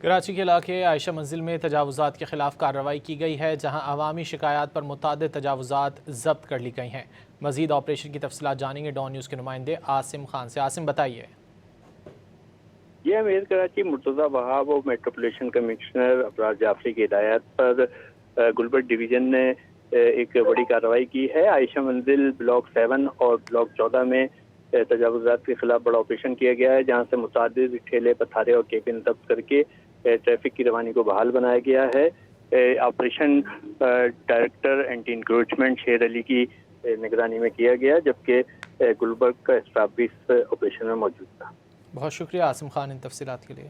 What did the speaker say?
کراچی کے علاقے عائشہ منزل میں تجاوزات کے خلاف کارروائی کی گئی ہے، جہاں عوامی شکایات پر متعدد تجاوزات ضبط کر لی گئی ہیں۔ مزید آپریشن کی تفصیلات جانیں گے ڈان نیوز کے نمائندے عاصم خان سے۔ عاصم بتائیے۔ یہ امیر کراچی مرتضی وہاب اور میٹروپولیٹن کمشنر ابرار جعفری کی ہدایت پر گلبرگ ڈویژن نے ایک بڑی کارروائی کی ہے۔ عائشہ منزل بلاک 7 اور بلاک 14 میں تجاوزات کے خلاف بڑا آپریشن کیا گیا ہے، جہاں سے متعدد ٹھیلے پتھارے اور کیبن ضبط کر کے ٹریفک کی روانی کو بحال بنایا گیا ہے۔ آپریشن ڈائریکٹر اینٹی انکروچمنٹ شیر علی کی نگرانی میں کیا گیا، جبکہ گلبرگ کا اسٹاف بھی اس آپریشن میں موجود تھا۔ بہت شکریہ عاصم خان ان تفصیلات کے لیے۔